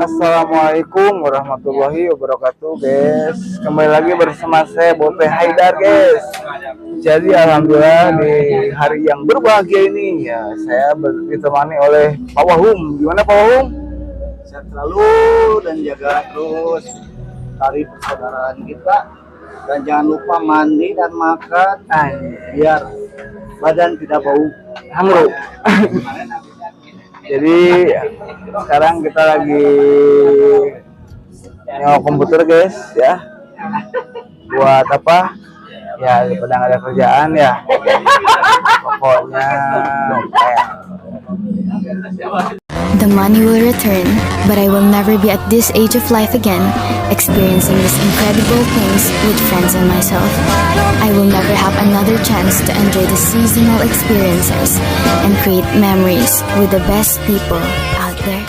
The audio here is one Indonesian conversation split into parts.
Assalamualaikum warahmatullahi wabarakatuh, guys. Kembali lagi bersama saya Bote Haidar, guys. Jadi alhamdulillah di hari yang berbahagia ini ya saya ditemani oleh Pak Wahum. Gimana Pak Wahum? Sehat selalu dan jaga terus tari persaudaraan kita, dan jangan lupa mandi dan makan biar badan tidak bau Hamro. Jadi sekarang kita lagi nyewa komputer, guys, ya. Buat apa? Ya, daripada nggak ada kerjaan ya. Pokoknya The money will return, but I will never be at this age of life again, experiencing these incredible things with friends and myself. I will never have another chance to enjoy the seasonal experiences and create memories with the best people out there.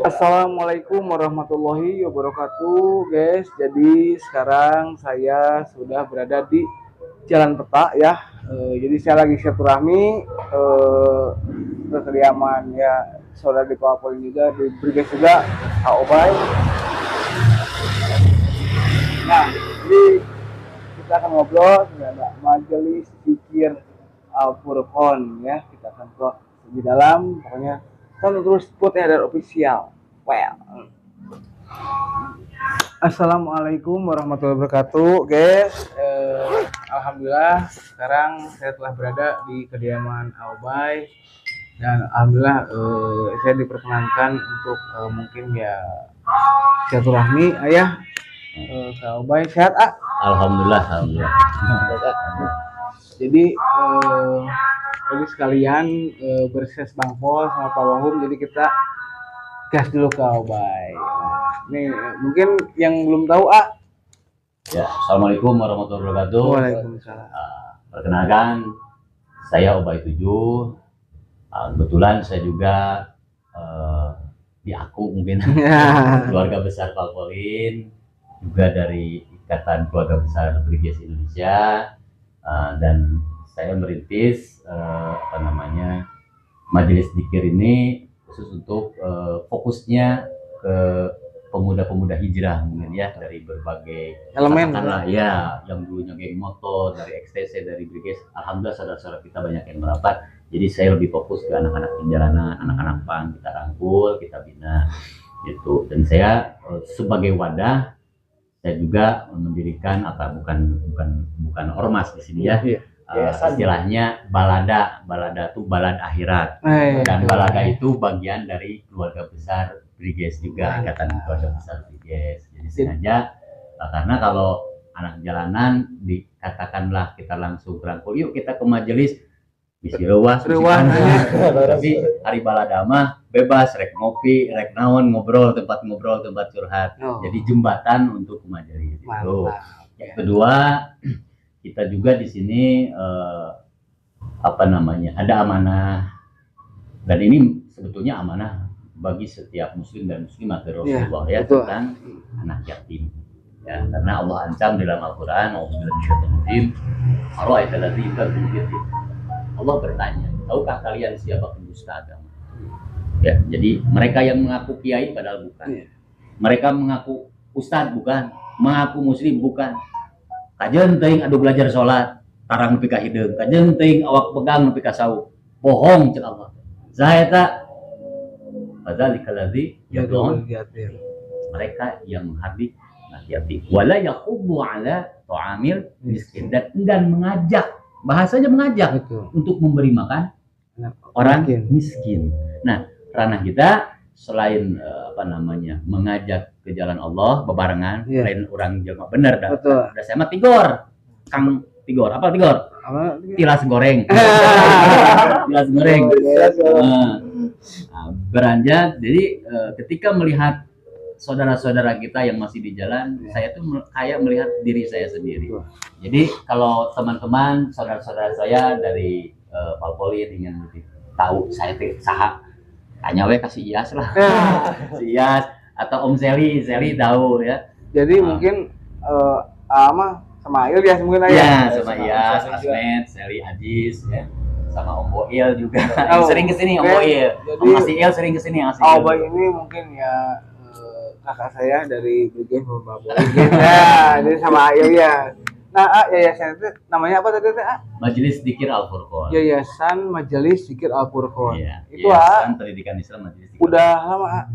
Assalamualaikum warahmatullahi wabarakatuh, guys. Jadi sekarang saya sudah berada di Jalan Peta, ya. Jadi saya lagi silaturahmi ke kediaman ya saudara di Pawapolin juga, di Briges juga, Kak Obay. Nah, jadi kita akan ngobrol dengan Majelis Zikir Al-Furqon, ya. Kita akan ke di dalam, pokoknya tonton terus Bote Haidar official. Well. Assalamualaikum warahmatullahi wabarakatuh, guys. Alhamdulillah sekarang saya telah berada di kediaman Obay, dan alhamdulillah saya diperkenankan untuk mungkin ya silaturahmi ayah. Kak Obay sehat, ah? Alhamdulillah. Jadi sekalian berses bangpol sama Pak Wahum, jadi kita gas dulu Kak Obay. Nih mungkin yang belum tahu, ah. Ya, assalamualaikum warahmatullahi wabarakatuh. Waalaikumsalam. Perkenalkan, saya Obay 7. Kebetulan saya juga diaku mungkin keluarga besar Pawapolin, juga dari Ikatan Keluarga Besar Briges Indonesia, dan saya merintis Majelis Zikir ini khusus untuk fokusnya ke pemuda-pemuda hijrah mungkin ya, dari berbagai elemen lah ya, yang dulunya geng motor, dari XTC, dari Briges. Alhamdulillah saudara-saudara kita banyak yang merapat. Jadi saya lebih fokus ke anak-anak di jalanan, anak-anak pang, kita rangkul, kita bina gitu. Dan saya sebagai wadah, saya juga mendirikan bukan ormas di sini ya. Istilahnya balada itu balad akhirat, dan balada itu bagian dari keluarga besar Briges juga, Ikatan Keluarga Besar Briges. Jadi sengaja karena kalau anak jalanan dikatakanlah kita langsung rangkul, yuk kita ke majelis bisi ruas, tapi hari balada mah bebas, rek ngopi, rek naon, ngobrol, tempat curhat. Jadi jembatan untuk ke majelis itu. Yang kedua, kita juga di sini ada amanah, dan ini sebetulnya amanah bagi setiap muslim dan muslimat Rasulullah ya, tentang anak yatim ya, karena Allah ancam dalam Al-Quran, Allah bertanya, tahukah kalian siapa pendusta agama ya? Jadi mereka yang mengaku kiai padahal bukan, mereka mengaku ustadz bukan, mengaku muslim bukan. Kajen teuing adu belajar sholat, tarang nepi ka hideung, kajen teuing awak pegang nepi ka sawu. Bohong cek Allah. Zaeta fadzalikal ladzi yad'un, mereka yang menghardik anak yatim. Wala yakhuddu ala ta'amil miskin, dan enggan mengajak, bahasanya mengajak untuk memberi makan orang miskin. Nah, ranah kita selain mengajak ke jalan Allah bebarengan, lain orang jelma bener dah. Udah saya mah tigor. Kang tigor, apa tigor? Tilas goreng. Tilas goreng. Beranjak. Jadi ketika melihat saudara-saudara kita yang masih di jalan, saya tuh kayak melihat diri saya sendiri. Jadi kalau teman-teman, saudara-saudara saya dari Palpoli ingin lebih tahu saya teh saha, tanya we kasih Iyas lah. Si Iyas atau Om Seli tahu ya. Jadi mungkin sama Il ya mungkin aja. Ya, sama Iyas, Asmet, Seli, Ajis ya. Sama Om Boil juga. Sering kesini Om Boil. Om Asiel sering kesini Asiel. Oh, Boy ini mungkin ya kakak saya dari Brigade Bapak Boy. Ya, jadi sama Il ya. Nah, yayasan itu namanya apa tadi? Majelis Dzikir Al-Furqon. Yayasan Majelis Dzikir Al-Furqon. Iya, Itu Yayasan Pendidikan Islam Majelis Dzikir. Udah lama.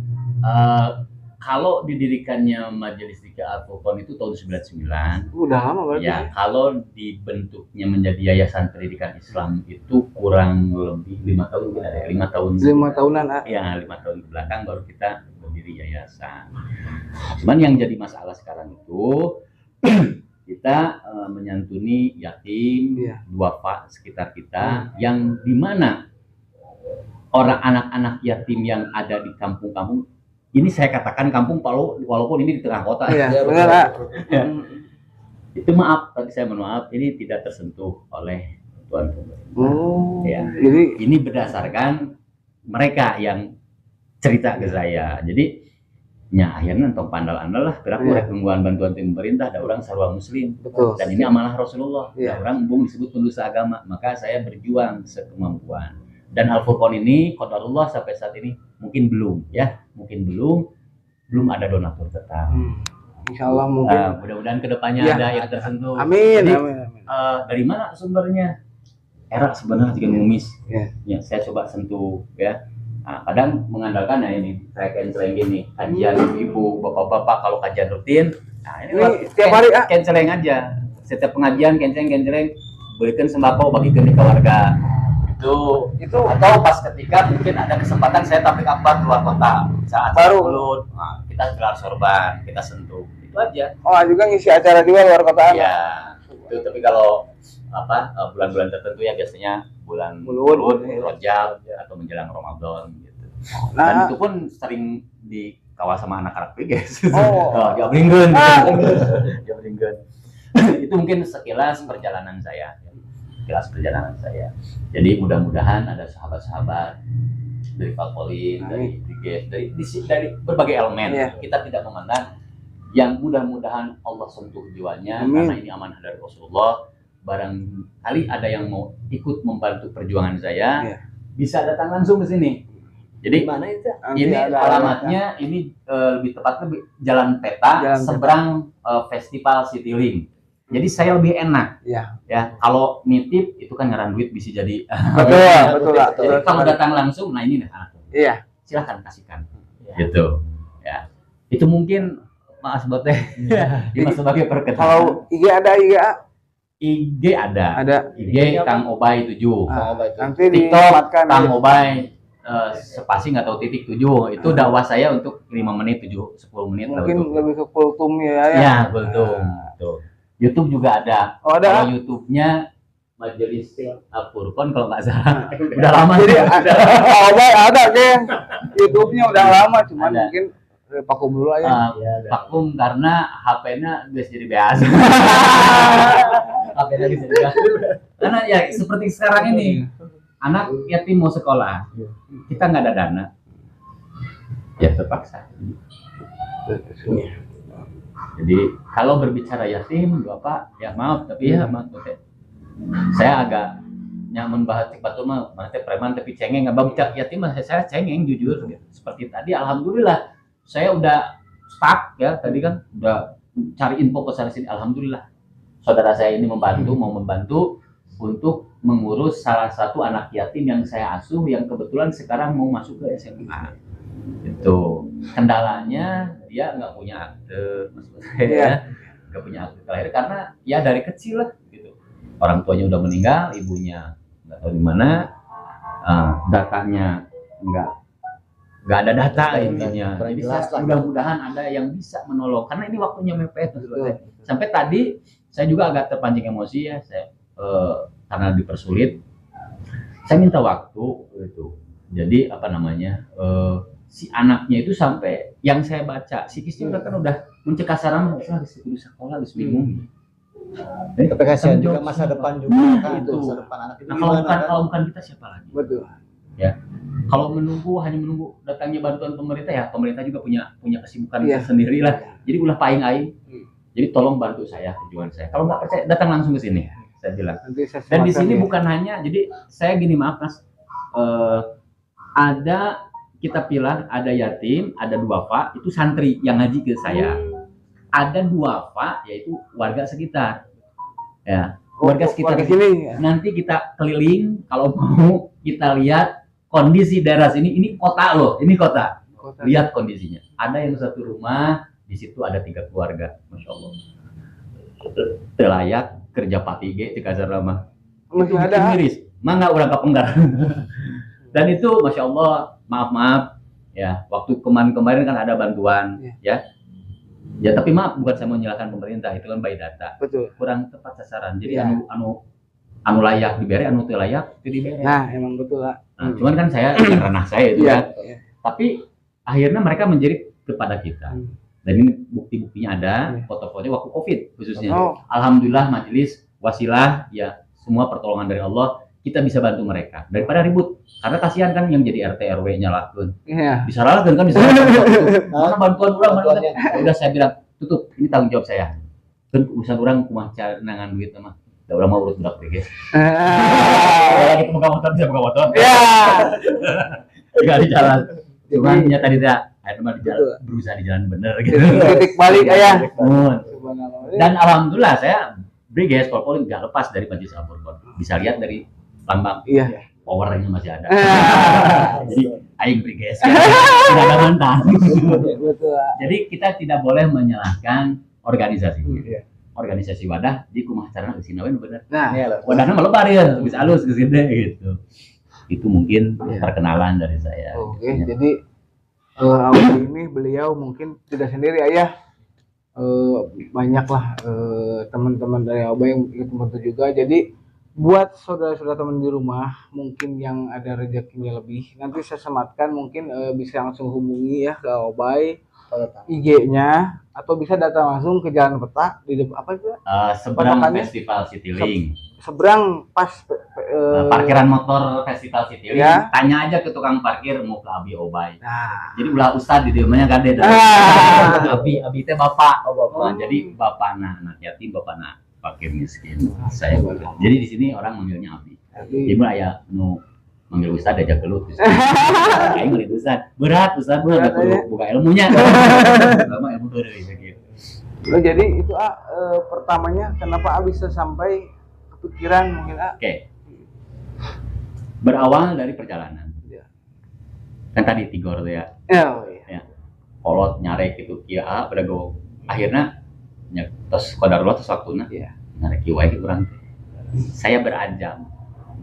Kalau didirikannya Majelis Dzikir Al-Furqon itu tahun 99. Udah lama berarti. Ya, kalau dibentuknya menjadi Yayasan Pendidikan Islam itu kurang lebih 5 tahun kita ada 5 tahun. 5 tahunan. Ya, 5 tahun ke belakang baru kita berdiri yayasan. Cuman yang jadi masalah sekarang itu kita menyantuni yatim, duafa sekitar kita, yang dimana orang anak-anak yatim yang ada di kampung-kampung, ini saya katakan kampung Palu, walaupun ini di tengah kota. Iya, benar. Itu maaf, tadi saya mohon maaf, ini tidak tersentuh oleh Tuan pemerintah. Ya. Jadi ini berdasarkan mereka yang cerita ke saya. Jadi nya akhirnya tong pandal-andal lah gerak mereka penggunaan bantuan tim pemerintah, ada orang sarwa muslim. Betul. Dan ini amanah Rasulullah. Ada orang embung disebut pendusta agama, maka saya berjuang sekemampuan. Dan Al-Furqon ini qadarullah sampai saat ini mungkin belum ada donatur tetap. Insyaallah mungkin mudah-mudahan kedepannya ada yang tersentuh. Amin. Jadi, amin. Dari mana sumbernya? Era sebenarnya jika numis. Ya, saya coba sentuh ya. Nah, kadang mengandalkan ini saya canceling gini, kajian ibu, bapak-bapak kalau kajian rutin. Nah, ini tiap hari canceling aja. Setiap pengajian canceling berikan sembako bagikan ke warga. Itu atau pas ketika mungkin ada kesempatan saya tablik akbar keluar kota saat baru kita gelar sorban, kita sentuh. Itu aja. Oh, juga ngisi acara juga luar kotaan. Iya. Itu tapi kalau bulan-bulan tertentu ya biasanya bulan Mulud, Rajab atau menjelang Ramadan gitu. Dan itu pun sering di kawasan sama anak-anak guys. Jabringkeun. Itu mungkin sekilas perjalanan saya. Jadi mudah-mudahan ada sahabat-sahabat dari Palpoli, dari Brigade, dari berbagai elemen. Kita tidak memandang, yang mudah-mudahan Allah sentuh jiwanya karena ini amanah dari Rasulullah. Barangkali ada yang mau ikut membantu perjuangan saya, bisa datang langsung ke sini. Jadi mana itu? Ini alamatnya ini lebih tepatnya Jalan Peta, seberang Festival Citylink. Jadi saya lebih enak. Ya, kalau nitip itu kan ngaran duit bisa jadi. Betul. Jadi kalau datang langsung, nah ini dah. Silakan kasihkan. Gitu. Ya. Itu mungkin Mas Bote dimaksud sebagai perkenalan. Kalau IG ada IG ada. IG Kang Obay 7. Nanti TikTok Kang Obay spasi nggak tahu titik 7. Itu dakwah saya untuk 5 menit 10 menit. Mungkin lebih ke kultum ya. Ya, kultum. Tuh. YouTube juga ada. Kalau YouTube-nya Majelis Al-Furqon kalau nggak salah. Udah lama jadi Obay ada geng. YouTube-nya udah lama, cuman mungkin vakum dulu aja. Vakum karena HP-nya guys jadi biasa. HP-nya bisa diganti. Karena ya seperti sekarang ini, anak yatim mau sekolah, kita nggak ada dana, ya terpaksa. Jadi kalau berbicara yatim, Bapak, ya maaf, tapi ya maaf, saya agak nyaman bahas cepat tuh mah, mana preman tapi cengeng, nggak bicara yatim, saya cengeng jujur. Gitu. Seperti tadi, alhamdulillah, saya udah stuck ya, tadi kan udah cari info ke sana sini, alhamdulillah. Saudara saya ini mau membantu untuk mengurus salah satu anak yatim yang saya asuh yang kebetulan sekarang mau masuk ke SMA. Itu kendalanya dia nggak punya akte, maksudnya nggak punya akte kelahiran karena ya dari kecil lah gitu. Orang tuanya udah meninggal, ibunya nggak tahu di mana, datanya nggak ada data intinya. Jadi mudah-mudahan ada yang bisa menolong karena ini waktunya mepet. Sampai tadi saya juga agak terpancing emosi ya, saya karena dipersulit. Saya minta waktu itu. Jadi si anaknya itu sampai yang saya baca psikisnya udah mencegah sarana udah sekolah harus bingung. Tapi kasihan juga masa depan juga kan itu. masa depan anak itu. Nah kalau bukan kita siapa lagi? Betul. Ya. Kalau hanya menunggu datangnya bantuan pemerintah ya pemerintah juga punya kesibukan sendiri lah. Jadi ulah paing aing. Jadi tolong bantu saya tujuan saya. Kalau nggak percaya datang langsung ke sini saya bilang. Dan di sini bukan hanya jadi saya gini maaf Mas. Ada kita pilih ada yatim, ada duafa itu santri yang ngaji ke saya. Ada duafa yaitu warga sekitar. Ya, warga sekitar sini. Nanti kita keliling kalau mau kita lihat kondisi daerah sini. Ini kota loh, ini kota. Lihat kondisinya. Ada yang satu rumah, di situ ada 3 keluarga, masya Allah. Telayak kerja pati ge di kasar lama. Masih ada. Miris, mangga orang kapenggar. Dan itu masya Allah, maaf ya. Waktu kemarin kan ada bantuan, ya. Ya tapi maaf, bukan saya mau menyalahkan pemerintah, itu kan by data. Betul. Kurang tepat sasaran. Jadi anu layak diberi, anu teu layak teu diberi. Nah, emang betul lah. Nah, cuman kan saya ranah saya itu kan. Tapi akhirnya mereka menjerit kepada kita. Dan ini bukti-buktinya ada, foto-fotonya waktu Covid khususnya. Alhamdulillah majelis wasilah ya semua pertolongan dari Allah, kita bisa bantu mereka daripada ribut. Karena kasihan kan yang jadi RT RW nyalakeun. Disalahkan kan Mana bantuan orang udah saya bilang, tutup, ini tanggung jawab saya. Kan urusan orang kumaha cara nangan duit mah. Da urang mah urus budak guys. Lagi buka motor bisa buka motor. Ya. Enggak di jalan. Cuman ya tadi tidak akhirnya mah di jalan berusaha di jalan bener gitu. Titik balik aya. Dan alhamdulillah saya Briges Polpol enggak lepas dari Majelis Al-Furqan. Bisa lihat dari lambang. Iya. Powernya masih ada. Jadi aing Briges kan. Tidak ada mantan. Jadi kita tidak boleh menyalahkan organisasi. Organisasi wadah di kumaha carana geus we bener. Nah, wadahna mah lebar ya, geus alus geus gede gitu. Itu mungkin perkenalan dari saya. Oke, jadi awal ini beliau mungkin tidak sendiri ayah. Banyaklah teman-teman dari Abah yang ikut membantu juga. Jadi buat saudara-saudara teman di rumah mungkin yang ada rezekinya lebih, nanti saya sematkan mungkin bisa langsung hubungi ya ke Obay IG-nya atau bisa datang langsung ke Jalan Peta di apa itu? Seberang Festival Citylink. Seberang pas parkiran motor Festival Citylink. Ya. Tanya aja ke tukang parkir mau ke Abi Obay. Nah. Jadi ulah ustad di rumahnya gade. Abi teh bapak. Nah, jadi bapakna anak yatim, bapakna fakir miskin. Saya jadi di sini orang manggilnya Abi. Jadi aya nu manggil ustad aja keluh. Aing manggil ustad. Berat ustad mah buka ilmunya. Lama ilmu deui gitu. Jadi itu pertamanya kenapa bisa sampai kepikiran mungkin Oke. Berawal dari perjalanan. Kan tadi Tigor tuh ya. Ya. Kolot nyarek gitu kieu pada go. Akhirnya tos qadarullah tos waktuna. Nyarek kieu wae urang teh. Saya beranjam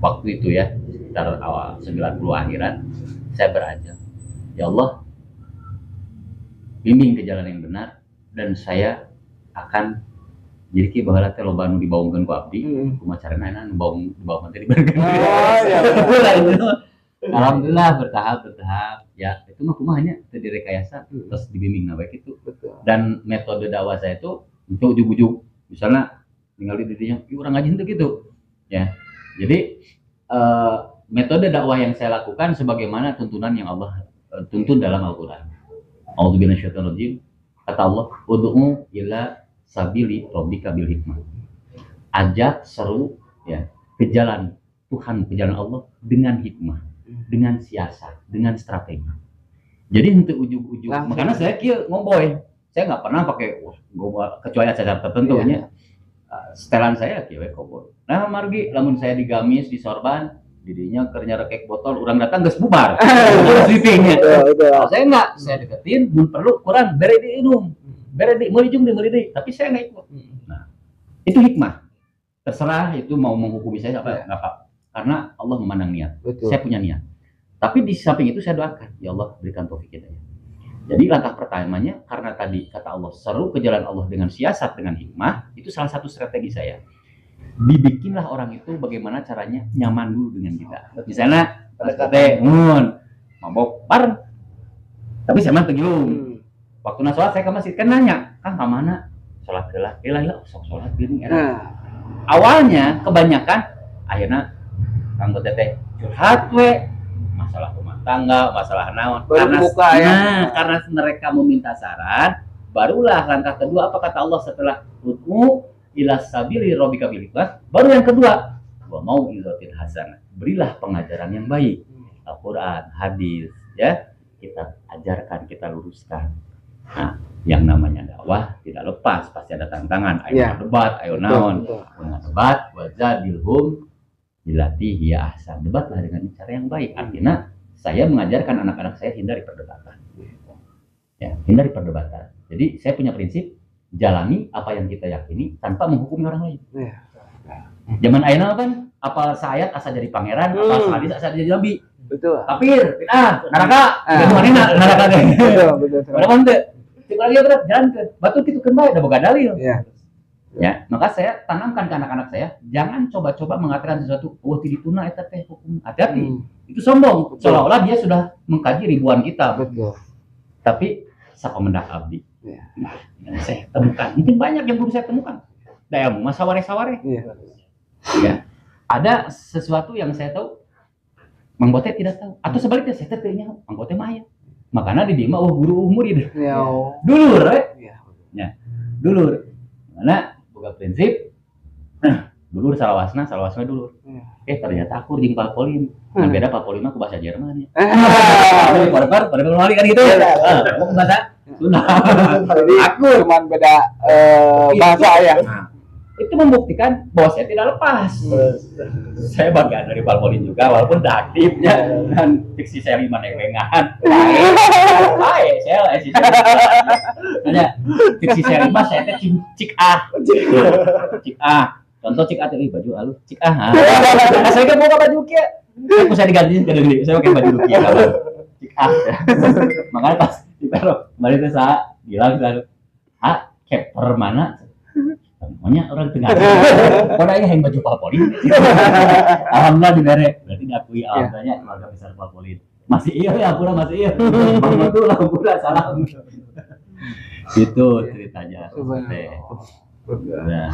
waktu itu ya, sekitar awal 90 akhiran saya beranjam. Ya Allah, bimbing ke jalan yang benar dan saya akan jadi ki baheula teh loba nu dibaungkeun ku abdi, kumaha carana nu dibaung teh dibarengkeun. Alhamdulillah bertahap ya itu mah kumaha nya teu direkayasa terus dibimbing na bae kitu. Dan metode dakwah saya itu untuk ujug-ujug misalnya tinggal di didinya urang ngaji teh gitu. Ya. Jadi metode dakwah yang saya lakukan sebagaimana tuntunan yang Allah tuntun dalam Al-Qur'an. A'udzubillahi minasyaitonir rajim. Kata Allah, "Ud'u ila sabili rabbika bil hikmah." Ajak seru ya ke jalan Tuhan, ke jalan Allah dengan hikmah, dengan siasat, dengan strategi. Jadi untuk ujug-ujug. Makanya saya kieu ngomboy. Saya nggak pernah pakai kecuali acara tertentu nya. Setelan saya kieu koboy. Nah, margi lamun saya digamis di sorban, didinya kerja rekek botol, orang datang geus bubar. Sweepingnya. Saya enggak, saya deketin, mun perlu kurang bere diinum. Bere di meuli jeung meuli deui, tapi saya enggak ikut. Nah, itu hikmah. Terserah itu mau menghukumi saya apa enggak apa. Karena Allah memandang niat. Saya punya niat. Tapi di samping itu saya doakan, ya Allah berikan taufik hidayah. Jadi langkah pertamanya karena tadi kata Allah seru ke jalan Allah dengan siasat dengan hikmah, itu salah satu strategi saya. Dibikinlah orang itu bagaimana caranya nyaman dulu dengan kita. Misalnya teh mabok bareng Tapi saya mah teu waktu sholat saya ke masjid kan nanya, "Kang ka mana?" Sholat heula. Ilah sok sholat geuning era. Awalnya kebanyakan akhirnya kanggo teteh curhat we masalah rumah tangga, masalah naon. Karena mereka meminta saran, barulah langkah kedua apa kata Allah setelah ud'u ila sabili rabbika bil hikmah, baru yang kedua wa mau'izatil hasanah. Berilah pengajaran yang baik. Al-Qur'an, hadis, ya. Kita ajarkan, kita luruskan. Nah, yang namanya dakwah tidak lepas, pasti ada tantangan. Ayo debat, ayo naon. Dengan debat, wazadilhum billati hiya ahsan. Debatlah dengan cara yang baik. Artinya saya mengajarkan anak-anak saya hindari perdebatan. Ya, hindari perdebatan. Jadi saya punya prinsip jalani apa yang kita yakini tanpa menghukumi orang lain. Zaman ayeuna kan apal sayat asa jadi pangeran, apal hadis asa jadi nabi. Betul. Kafir, neraka. Neraka deh. Betul. Kalau teu cek lagi berat jalan ke batu kitu keun bae da boga dalil. Ya, maka saya tanamkan ke anak-anak saya, jangan coba-coba mengatakan sesuatu, "Oh, tidituna eta teh hukum." Hati-hati. Itu sombong. Seolah-olah dia sudah mengkaji ribuan kitab. Betul. Tapi sakomendak abdi. Nah, yang saya temukan, mungkin banyak yang belum saya temukan. Dayamu mah saware-saware. Ya. Ada sesuatu yang saya tahu Mang Bote tidak tahu, atau sebaliknya saya teh nyaho, Mang Bote mah aya. Makanya di dieu mah guru murid. Dulur, ya. Dulur. Mana boga prinsip. Dulur salawasna dulur. Ternyata aku jeung Pak Polin. Kan beda Pak Polin mah ku bahasa Jerman ya. Pada kali kan gitu. Mau bahasa Sunda. Aku cuman beda bahasa ya. Itu membuktikan bahwa saya tidak lepas. Saya bagian dari Palpolin juga, walaupun tidak aktifnya dan fiksi saya lima nengengan. Baik, saya lah sih. Hanya fiksi saya lima saya teh cik ah. Contoh cik ah tadi baju halus, cik ah. Saya kan buka baju kia. Aku saya diganti ke deui. Saya pakai baju kia. Cik ah. Makanya pas ditaruh kemarin teh saya bilang kan, "Ah, keper mana?" Semuanya orang tengah. Kodanya yang baju Palpolin. Alhamdulillah dibere. Berarti diakui alhamdulillahnya keluarga besar Palpolin. Masih iya ya, pura masih iya. Bang Batu lah pura salam. Gitu ceritanya. Nah.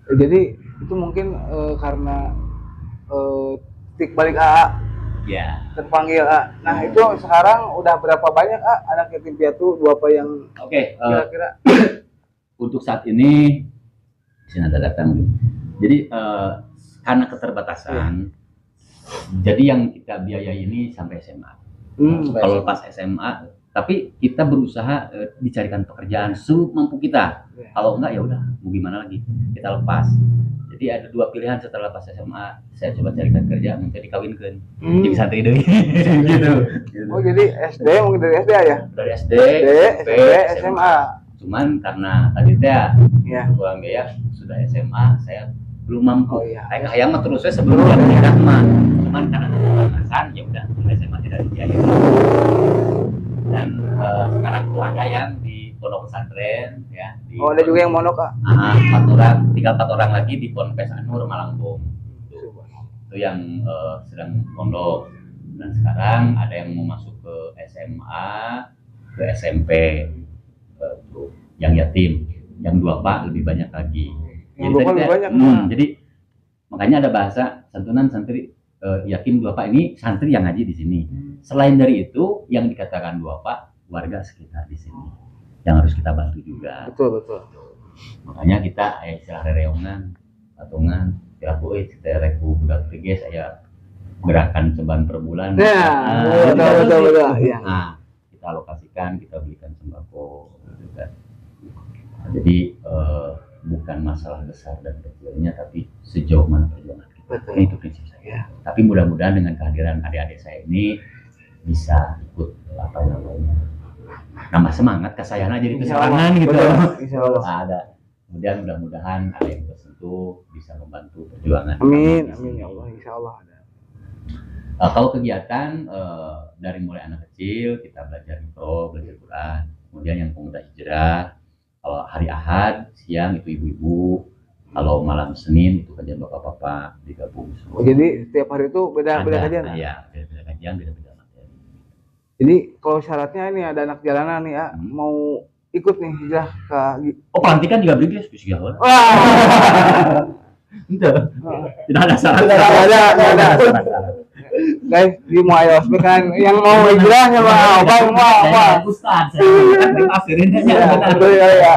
Jadi itu mungkin karena titik balik AA. Ya. Terpanggil A. Nah, itu sekarang udah berapa banyak anak yatim piatu apa yang kira-kira untuk saat ini sini ada datang. Jadi karena keterbatasan, jadi yang kita biayai ini sampai SMA. Kalau pas SMA, tapi kita berusaha dicarikan pekerjaan semampu kita. Kalau enggak ya udah, mau gimana lagi? Kita lepas. Jadi ada dua pilihan setelah pas SMA, saya coba carikan kerja, mungkin dikawinkan, jadi santri deh. Gitu. Oh jadi SD mungkin dari SD ya? Dari SD, SMP, SMA. Cuman karena tadi kurang biaya, sudah SMA saya belum mampu. Kayak hayang mah terus saya sebelum menikah mah. Cuman karena keterbatasan ya udah SMA tidak dibiayai. Dan sekarang keluarga yang di pondok pesantren ya. Ada juga yang mondok Kak? 4 orang, tinggal 4 orang lagi di Ponpes Anur Malangkung. Itu yang sedang pondok. Dan sekarang ada yang mau masuk ke SMA, ke SMP. Yang yatim, yang duafa lebih banyak lagi. Jadi makanya ada bahasa santunan santri yatim duafa ini santri yang ngaji di sini. Selain dari itu yang dikatakan duafa warga sekitar di sini yang harus kita bantu juga. Betul. Makanya kita istilah rereongan, patungan, kita reku budak priges saya gerakan ceban per bulan. Betul. Nah, kita alokasikan, kita belikan sembako. Jadi bukan masalah besar dan kecilnya, tapi sejauh mana perjuangan kita. Itu prinsip saya. Tapi mudah-mudahan dengan kehadiran adik-adik saya ini bisa ikut nambah semangat kesayangan jadi keserangan gitu. Insyaallah. Ada. Kemudian mudah-mudahan ada yang tersentuh bisa membantu perjuangan. Amin ya Allah, insyaallah ada. Kalau kegiatan dari mulai anak kecil kita belajar mikro, belajar Quran. Kemudian yang pemuda hijrah, kalau hari Ahad siang itu ibu-ibu, kalau malam Senin itu kajian bapak-bapak digabung semua. Jadi setiap hari itu beda kajian? Iya, beda kajian, beda materi. Jadi kalau syaratnya ini ada anak jalanan nih ya, mau ikut nih hijrah ke Oh, pelantikan juga briges bisa ya. Wah, Tidak. Tidak ada syarat. tidak ada. Guys, di Muayos kan yang mau hijrah sama apa Saya Ustaz, saya kan tafsirin aja. betul ya.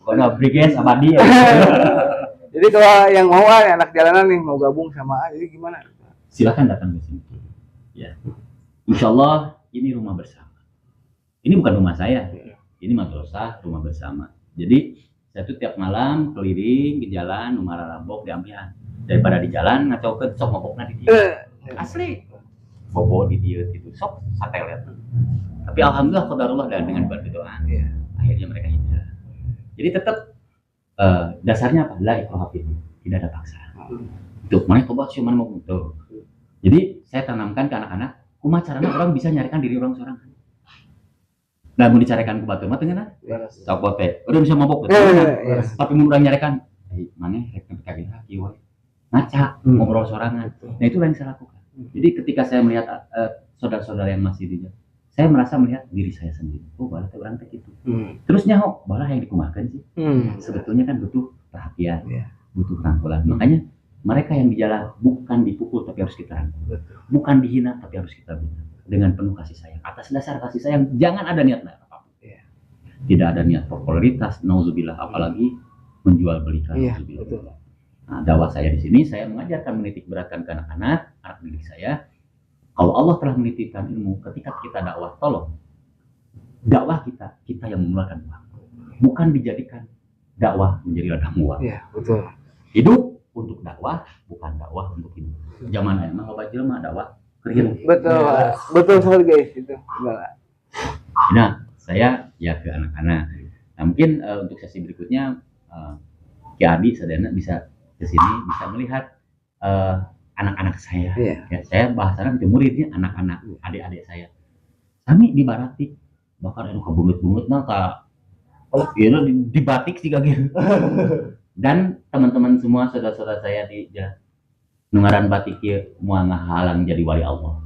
Pokoknya briges sama dia. Jadi kalau yang mau anak jalanan nih mau gabung sama jadi gimana? Silakan datang ke sini. Ya. Insya Allah ini rumah bersama. Ini bukan rumah saya. Ini madrasah rumah bersama. Jadi saya tuh tiap malam keliling ke jalan Umar Rambok di Ampian. Daripada di jalan ngacokeun sok ngobokna di dia. Asli. Bobo di dia gitu. Sok satelit. Tapi alhamdulillah qadarullah dan dengan bantu doa. Akhirnya mereka hijrah. Jadi tetap dasarnya apa? La ikraha fiddin. Tidak ada paksaan. Tuh, mana tobat sih mana mau tuh. Jadi saya tanamkan ke anak-anak, kumaha carana orang bisa nyarikan diri orang seorang. Nah, mau dicarikan ke batu mah teu ngeunah. Sok bote. Udah bisa mabok betul. Tapi mun urang nyarikan, mana rek nepi ka kieu we. Ngaca, ngobrol sorangan. Nah, itu yang saya lakukan. Jadi ketika saya melihat saudara-saudara yang masih di jalan, saya merasa melihat diri saya sendiri. Oh, balah teh urang teh kitu. Terus nyaho, balah yang dikumakeun sih. Sebetulnya kan butuh perhatian, butuh rangkulan. Makanya mereka yang di jalan bukan dipukul tapi harus kita rangkul. Bukan dihina tapi harus kita bina dengan penuh kasih sayang. Atas dasar kasih sayang jangan ada niat apapun. Tidak ada niat popularitas, nauzubillah, apalagi menjual belikan. Nauzubillah. Nah, dakwah saya di sini saya mengajarkan menitik beratkan ke anak-anak, anak didik saya. Kalau Allah telah menitipkan ilmu, ketika kita dakwah, tolong dakwah kita yang mengeluarkan uang. Bukan dijadikan dakwah menjadi ladang uang. Iya, betul. Hidup untuk dakwah, bukan dakwah untuk hidup. Zaman ayeuna mah loba jelema dakwah keur hirup. Betul. Betul sekali guys itu. Nah, saya ya ke anak-anak. Nah, mungkin untuk sesi berikutnya Ki Adi sadayana bisa ke sini bisa melihat anak-anak saya. Ya, saya bahasannya itu muridnya anak-anak, adik-adik saya. Kami di Baratik bakal anu kabungut-bungut mah ka ieu di batik sih gitu. Dan teman-teman semua saudara-saudara saya di Nungaran batik ieu moal ngahalang jadi wali Allah.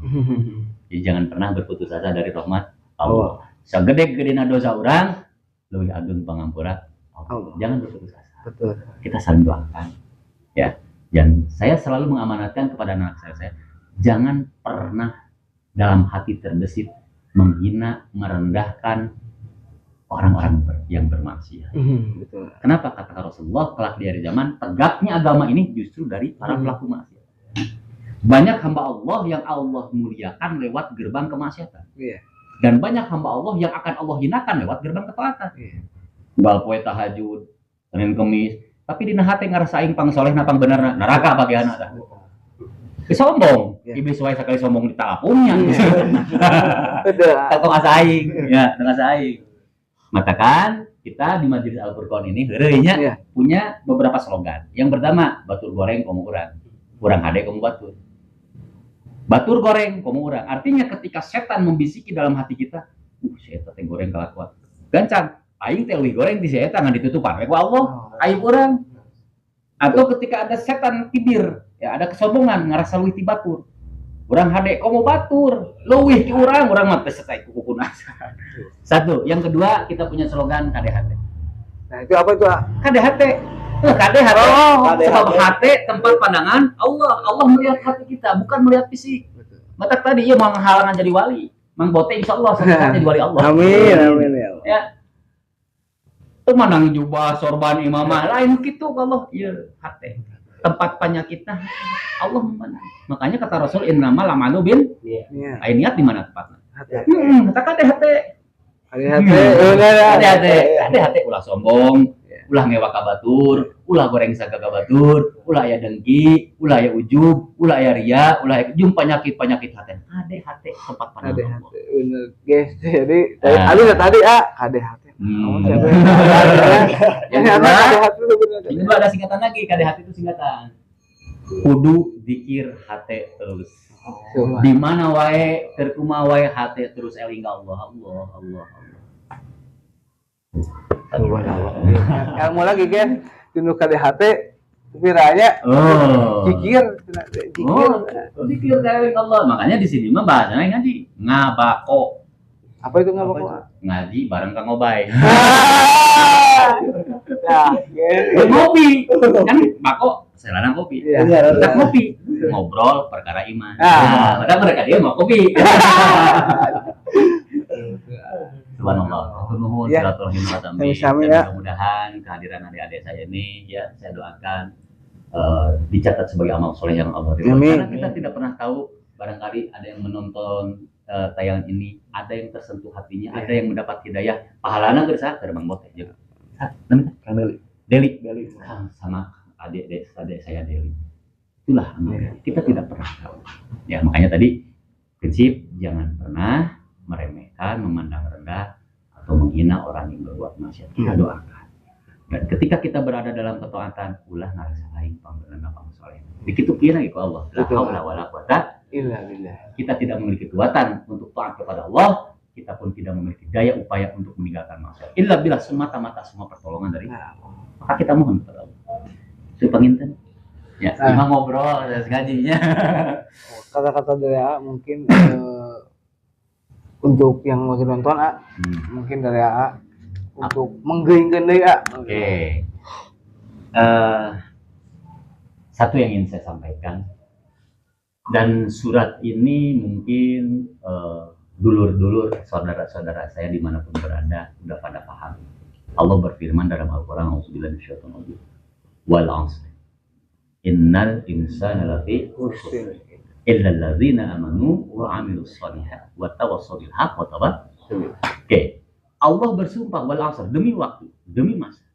Jadi jangan pernah berputus asa dari rahmat Allah. Sagede-gedena dosa orang leuwih agung pangampura Allah. Jangan berputus asa. Betul. Kita saling doakan. Ya. Dan saya selalu mengamanatkan kepada anak saya jangan pernah dalam hati terbesit menghina, merendahkan orang-orang yang bermaksiat. Betul. Kenapa kata Rasulullah kelak di hari zaman tegaknya agama ini justru dari para pelaku maksiat. Banyak hamba Allah yang Allah muliakan lewat gerbang kemaksiatan. Dan banyak hamba Allah yang akan Allah hinakan lewat gerbang ketaatan. Bal poe tahajud, Senin Kemis, tapi dina hate ngarasaing pangsolehna pang benerna neraka bagianna tah. Sombong, iblis wae sakali sombong ditapungnya. Betul. Atau asaing, ya, asaing. Matakan kita di Majelis Al-Furqan ini heureunya punya beberapa slogan. Yang pertama, batur goreng komo urang. Urang hade komo batur. Batur goreng komo urang. Artinya ketika setan membisiki dalam hati kita, setan teh goreng kalakuan. Gancang, aing teh leuwih goreng di setan ngan ditutupan we ku Allah, aib urang. Atau ketika ada setan kibir, ya ada kesombongan ngarasa leuwih ti batur. Urang hade komo batur, leuwih ti urang mah teh setai kuku nasa. Satu, yang kedua kita punya slogan KDHT. Nah, itu apa itu? KDHT. KDHT. Sebab hati tempat pandangan Allah. Allah melihat hati kita, bukan melihat fisik. Mata tadi ia mau menghalangan jadi wali. Mang bote insyaallah sampai jadi wali Allah. Amin, amin ya. Ya. Itu manang jubah sorban imamah lain gitu Allah. Iya, hati. Tempat penyakitnya Allah memandang. Makanya kata Rasul innamal amalu bin niat di mana tempatnya? Kata KDHT. Hati ulah sombong, ulah mewah ka batur, ulah goreng saga ka batur, ulah aya dengki, ulah aya ujub, ulah aya ria, ulah aya jum penyakit hati. Hati tempat pandangan. Bener, guys. Jadi tadi KDHT. Ini ada singkatan lagi, KDHT itu singkatan. Kudu dikir hati terus. Di mana wae terkuma wae hati terus eling Allah. Kamu lagi kan tinu KDHT Piranya Oh. cikir. Oh, dikir dari Allah. Makanya di sini mah bahasanya ngaji ngabako. Apa itu nggak apa-apa? Ngaji bareng Kang Obay. Nah, Ngopi. Kan bako selana kopi. Iya. Kita ngopi, ngobrol perkara iman. Ah. Padahal mereka dia mau kopi. Subhanallah. Nuhun Ya. silaturahmi watambi. Sami-sami, Dan ya. mudah-mudahan kehadiran adik-adik saya ini ya saya doakan dicatat sebagai amal soleh yang Allah ridho. Amin. Karena kita tidak pernah tahu, barangkali ada yang menonton tayangan ini, ada yang tersentuh hatinya, ada yang mendapat hidayah. Pahalana geus keur Mang Bot aja. Namanya Kang Deli. Deli. Sama adik saya Deli. Itulah amal. Kita tidak pernah tahu. Ya, makanya tadi prinsip jangan pernah meremehkan, memandang rendah atau menghina orang yang berbuat maksiat. Kita doakan. Dan ketika kita berada dalam ketaatan, ulah ngarasa lain panggilan soleh. Begitu kira itu Allah. La haula wala quwata illa billah. kita tidak memiliki kekuatan untuk taat kepada Allah, kita pun tidak memiliki daya upaya untuk meninggalkan maksiat. Illa bila semata-mata semua pertolongan dari maka kita mohon kepada Allah. Itu panginten. Ya, cuma ngobrol dan gajinya. Kata-kata dari A mungkin untuk yang mau nonton A, mungkin dari A untuk menggeingkeun deui A. Oke. Satu yang ingin saya sampaikan, dan surat ini mungkin dulur-dulur saudara-saudara saya dimanapun berada udah pada paham. Allah berfirman dalam Al-Quran, A'udzubillahi minasyaitonir rajim. Wal 'asr. Innal insana lafi khusr illa alladzina amanu wa 'amilus shalihat wa tawassaw bil haqq wa tawassaw. Oke. Allah bersumpah wal 'asr, demi waktu, demi masa.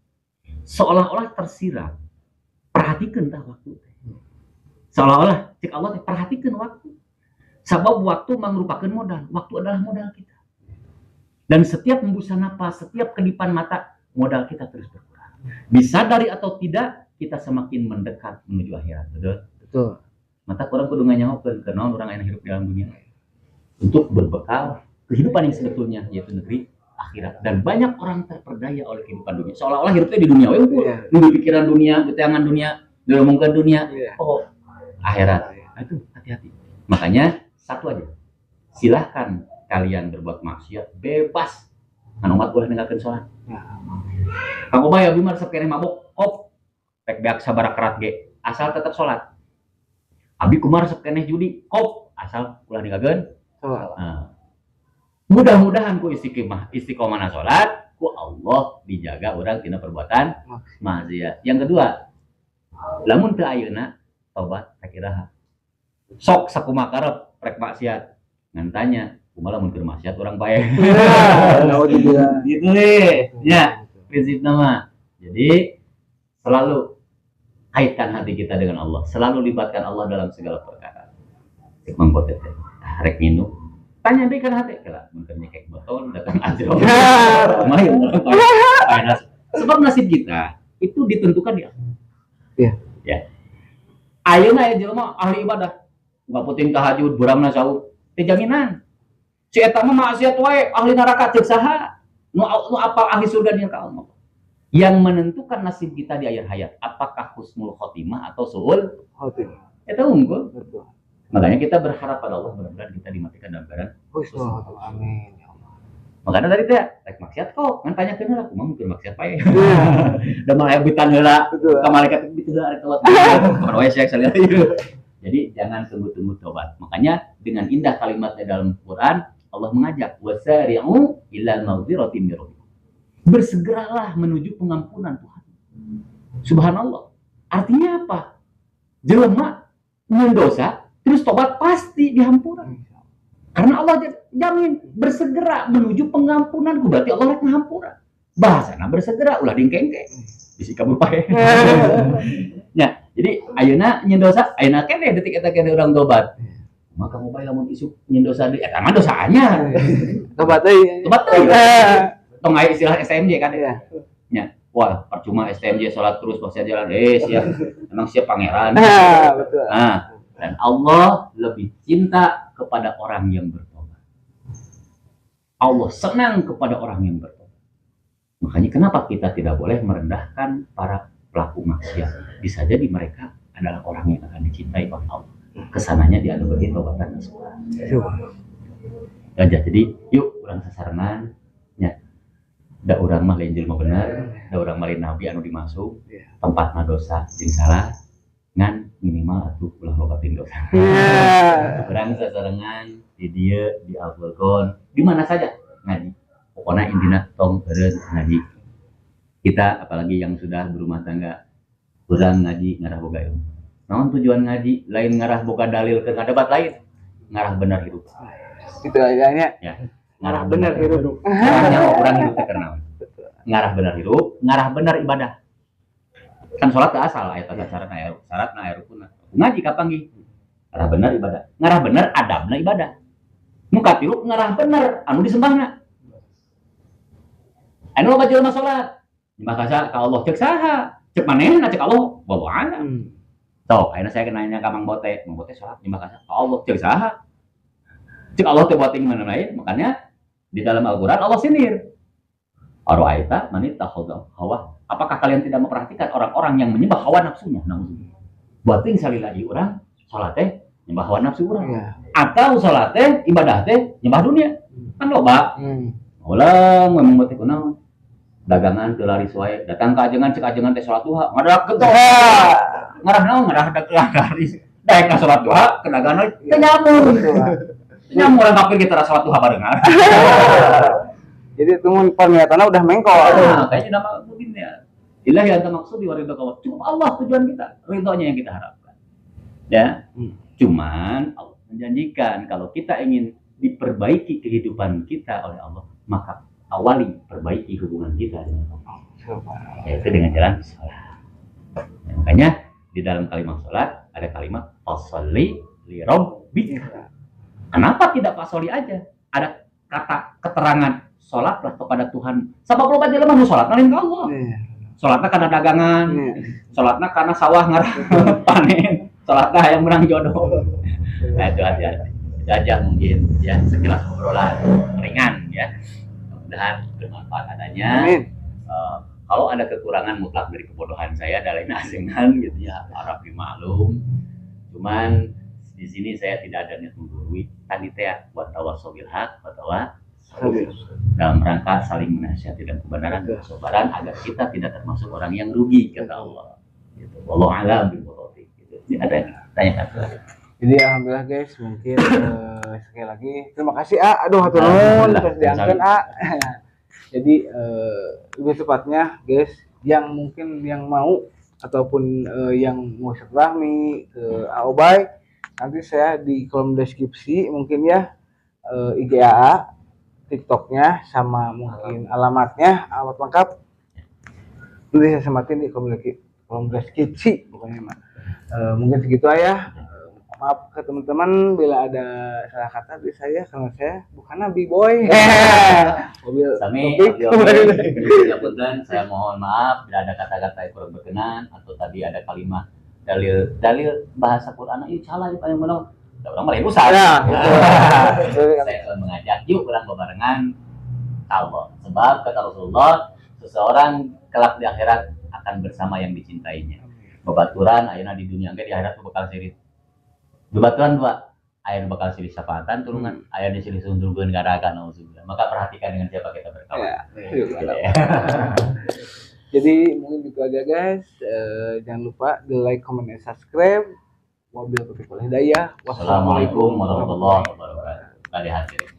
Seolah-olah tersirat. Perhatikan tah waktu. Seolah-olah cek Allah perhatikan waktu. Sebab waktu merupakan modal. Waktu adalah modal kita. Dan setiap hembusan napas, setiap kedipan mata, modal kita terus berkurang. Disadari atau tidak, kita semakin mendekat menuju akhirat. Betul? Mata orang kudu nganyahokeun karena orang yang hidup di dalam dunia untuk berbekal kehidupan yang sebetulnya, yaitu negeri akhirat. Dan banyak orang terperdaya oleh kehidupan dunia. Seolah-olah hidupnya di dunia. Nunggu pikiran dunia, ketenangan dunia, ngomongkan dunia. Oh, akhirat. Nah, itu hati-hati. Makanya satu aja. Silahkan kalian berbuat maksiat bebas. Anu umat boleh ninggalkeun salat. Kang Obay abi mah resep keneh mabok, kop. Rek beak sabaraha kerat ge, asal tetap salat. Abi kumaha resep keneh judi, kop. Asal ulah ninggalkeun salat. Nah. Mudah-mudahan ku istiqomah salat, ku Allah dijaga urang tina perbuatan maksiat. Yang kedua, lamun teu ayeuna tobat rek iraha. Sok sakumaha karep rek maksiat. Ngan tanya, kumaha lamun keur maksiat urang bae. Gitu deh. Ya, prinsip nama. Jadi selalu kaitkan hati kita dengan Allah. Selalu libatkan Allah dalam segala perkara. Cek mangkotet teh. Rek minum. Tanya deh kan hati. Kala mun keur nyekek botol datang ajro. Sebab nasib kita itu ditentukan di Allah. Iya. Ya. Ayeuna aya jelema ahli ibadah. Enggak puting tahajud, buramna saur. Teu jaminan. Si eta mah maksiat wae ahli neraka ceuk saha? Nu apa ahli surga di neraka Allah. Yang menentukan nasib kita di akhir hayat, apakah husnul khotimah atau suul khotimah. Eta unggul. Betul. Makanya kita berharap pada Allah mudah-mudahan kita dimatikan dalam keadaan husnul khotimah. Amin. Makanya tadi teh rek maksiat kok, ngan tanyakeun heula kumaha mun keur maksiat bae. Da mah habitan heula, ka malaikat itu heula rek tawat. Kamar wae sek salih. Jadi jangan tunggu-tunggu tobat. Makanya dengan indah kalimatnya dalam Quran, Allah mengajak wasari'u ila maghfiratin min rabbikum. Bersegeralah menuju pengampunan Tuhan. Subhanallah. Artinya apa? Jelema mendosa terus tobat pasti dihampura. Karena Allah jamin bersegera menuju pengampunanku, berarti Allah rek ngahampura. Bahasana bersegera ulah dingkengke. Bisi kabur pae. Ya, jadi ayeuna nyen dosa, ayeuna keneh detik eta keneh urang tobat. Maka mobile lamun isu nyen dosa deui eta mah dosa anyar. Tobat deui. Tobat deui. Tong aya istilah STMJ kan ya. Ya, wah percuma STMJ salat terus maksiat jalan siap. Emang siap pangeran. Betul. Nah, dan Allah lebih cinta kepada orang yang bertobat. Allah senang kepada orang yang bertobat. Makanya kenapa kita tidak boleh merendahkan para pelaku maksiat, bisa jadi mereka adalah orang yang akan dicintai oleh Allah. Kesananya dianugerahi taubatan nasuha. Jadi yuk orang sasarangan nya. Da urang mah lain jelema bener, da urang mah lain nabi anu dimasuk. Tempatna dosa jeung salah ngan minimal atuh ulah lobatin dosa. Urang sasarangan di dieu di Al-Furqan, di mana saja ngaji. Pokoknya intina tong eureun ngaji. Kita apalagi yang sudah berumah tangga, urang ngaji ngarah boga ilmu. Naon tujuan ngaji? Lain ngarah boga dalil ke ngadebat lain, ngarah bener hidup. Itu agaknya Ya. ngarah bener hidup. Orangnya orang hidup teh kenal. Ngarah bener hidup, ngarah bener ibadah. Kan sholat teh asal aya tata syaratna aya rukunna. Ngaji kapanggih? Ngarah bener ibadah. Ngarah bener adabna ibadah. Muka tilu ngarah bener anu disembahna. Anu loba jelema salat. Nyembah ka Allah cek saha? Cek manehna cek Allah wallahu a'lam. Sok, ayeuna saya nanya ka Mang Bote salat nyembah ka Allah cek saha? Cek Allah teh buat yang mana lain, makanya di dalam Al-Quran Allah sinir. Aro'aita manit takhadha hawa. Apakah kalian tidak memperhatikan orang-orang yang menyembah hawa nafsunya? Buat yang sekali lagi orang salat teh nyembah hawa nafsu orang. Atau salat teh ibadah teh nyembah dunia. Kan loba. Ulang memang buat kunaon? Dagangan teu laris wae, datang ka ajengan cek ajengan teh salat duha, ngadak ketok. Ngarah naon ngarah laris. Daek ka salat duha, ke dagangan teh nyamur. Nyamur orang kafir kita salat duha barengan. Jadi temun perniatannya udah mengkol. Nah, kayaknya nama mungkin ya. Ilahi anta maksudi wa ridha kawas. Cukup Allah tujuan kita, ridhonya yang kita harapkan. Ya. Cuman Allah menjanjikan kalau kita ingin diperbaiki kehidupan kita oleh Allah, maka awali perbaiki hubungan kita dengan Allah. Yaitu dengan jalan salat. Ya, makanya di dalam kalimat salat ada kalimat fasholli li rabbika. Kenapa tidak fasholli aja? Ada kata keterangan sholatlah kepada Tuhan. Sebab loba jelema nu sholat lain ka Allah. Sholatna karena dagangan, sholatna karena sawah ngarah panen, sholatna yang menang jodoh. Nah, itu aja mungkin ya sekilas obrolan ringan ya. Mudah-mudahan bermanfaat adanya. Kalau ada kekurangan mutlak dari kebodohan saya dari nasengan gitu ya, harap dimaklum. Cuman di sini saya tidak ada niat menggurui. Tadi teh buat tawassul bil haq, dalam rangka saling menasihati dan kebenaran dan kesabaran agar kita tidak termasuk orang yang rugi kata Allah. Gitu. Wallahu a'lam bishawab. Gitu. Ada yang tanyakan. Jadi alhamdulillah guys, mungkin sekali lagi terima kasih aduh hatur nuhun terus diangkeun Jadi lebih tepatnya guys, yang mungkin yang mau ataupun yang mau silaturahmi ke Aobay, nanti saya di kolom deskripsi mungkin ya IG AA, TikToknya sama mungkin alamatnya, alamat lengkap nanti saya sematin di kolom deskripsi pokoknya mah. Mungkin segitu aja. Maaf ke teman-teman bila ada salah kata dari saya karena saya bukan nabi boy. Mobil Sami, punten, saya mohon maaf bila ada kata-kata yang kurang berkenan atau tadi ada kalimat dalil bahasa Quran itu salah itu yang benar. Orang malah rusak. Saya akan mengajak yuk orang bebarengan Allah. Sebab kata Rasulullah, seseorang kelak di akhirat akan bersama yang dicintainya. Babaturan ayeuna di dunia ge di akhirat bakal sirit. Babaturan dua, aya bakal silih syafaatan tulungan, aya di silih sundulkeun garakan auzubillah. Maka perhatikan dengan siapa kita berkawan. Jadi mungkin itu aja guys. Jangan lupa di like, comment, dan subscribe. Wabillahi taufiq wal hidayah. Wassalamualaikum warahmatullahi wabarakatuh. Kali hadirin.